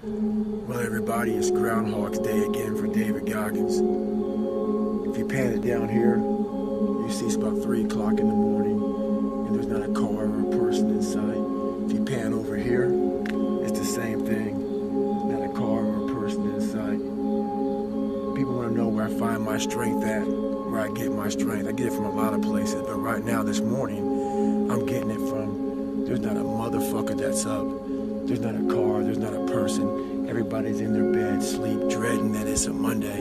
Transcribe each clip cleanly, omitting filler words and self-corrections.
Well, everybody, it's Groundhog's Day again for David Goggins. If you pan it down here, you see it's about 3 o'clock in the morning, and there's not a car or a person in sight. If you pan over here, it's the same thing. Not a car or a person in sight. People want to know where I find my strength at, where I get my strength. I get it from a lot of places, but right now, this morning, I'm getting it from, there's not a motherfucker that's up. There's not a car, there's not a person. Everybody's in their bed, sleep, dreading that it's a Monday.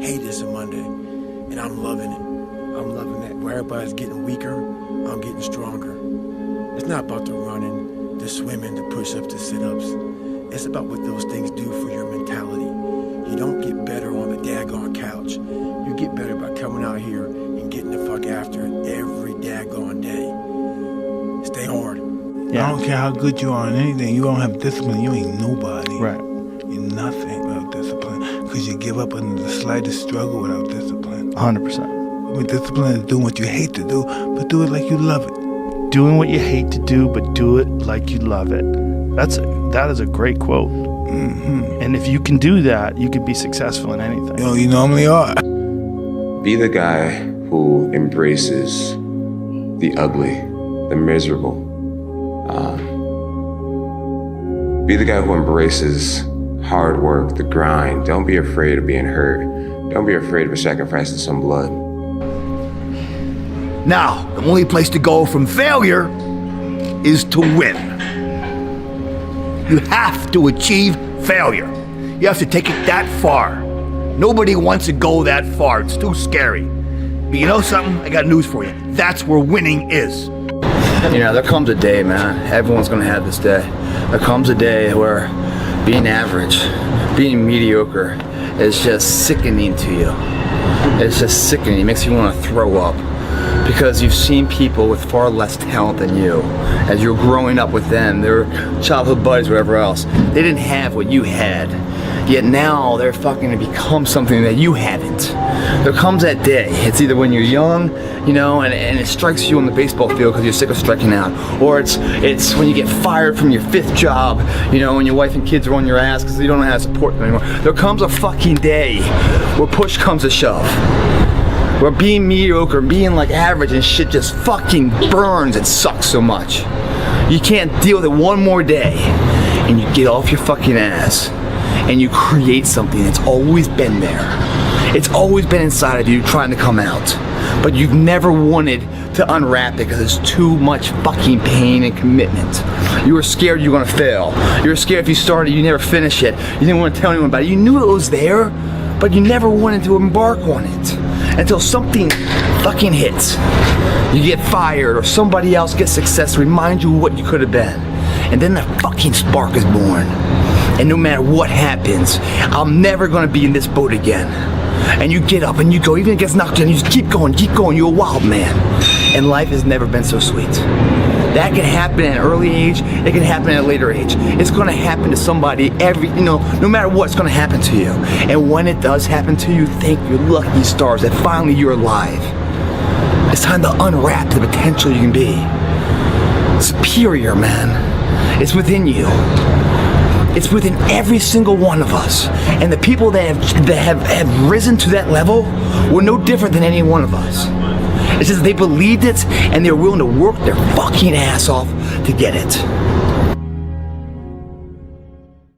Hate it's a Monday. And I'm loving it. I'm loving that. Where everybody's getting weaker, I'm getting stronger. It's not about the running, the swimming, the push-ups, the sit-ups. It's about what those things do for your mentality. You don't get better on the daggone couch. You get better by coming out here and getting the fuck after it every daggone day. Stay hard. Yeah. I don't care how good you are in anything. You don't have discipline. You ain't nobody. Right. You're nothing without discipline. Because you give up under the slightest struggle without discipline. 100%. I mean, discipline is doing what you hate to do, but do it like you love it. Doing what you hate to do, but do it like you love it. That is a great quote. Mm-hmm. And if you can do that, you can be successful in anything. You normally are. Be the guy who embraces the ugly, the miserable. Be the guy who embraces hard work, the grind. Don't be afraid of being hurt. Don't be afraid of sacrificing some blood. Now, the only place to go from failure is to win. You have to achieve failure. You have to take it that far. Nobody wants to go that far. It's too scary. But you know something? I got news for you. That's where winning is. You know, there comes a day, man. Everyone's gonna have this day. There comes a day where being average, being mediocre is just sickening to you. It's just sickening. It makes you want to throw up. Because you've seen people with far less talent than you. As you're growing up with them, their childhood buddies, whatever else, they didn't have what you had. Yet now they're fucking to become something that you haven't. There comes that day. It's either when you're young, you know, and it strikes you on the baseball field because you're sick of striking out, or it's when you get fired from your 5th job, you know, and your wife and kids are on your ass because you don't know how to support them anymore. There comes a fucking day where push comes to shove. Where being mediocre, being like average and shit just fucking burns and sucks so much. You can't deal with it one more day. And you get off your fucking ass and you create something that's always been there. It's always been inside of you trying to come out. But you've never wanted to unwrap it because it's too much fucking pain and commitment. You were scared you were gonna fail. You were scared if you started, you never finish it. You didn't want to tell anyone about it. You knew it was there, but you never wanted to embark on it. Until something fucking hits. You get fired or somebody else gets success to remind you what you could have been. And then that fucking spark is born. And no matter what happens, I'm never gonna be in this boat again. And you get up and you go, even if it gets knocked down, you just keep going, you're a wild man. And life has never been so sweet. That can happen at an early age, it can happen at a later age. It's gonna happen to somebody no matter what, it's gonna happen to you. And when it does happen to you, thank your lucky stars that finally you're alive. It's time to unwrap the potential you can be. Superior, man. It's within you. It's within every single one of us. And the people that have risen to that level were no different than any one of us. It's just they believed it and they were willing to work their fucking ass off to get it.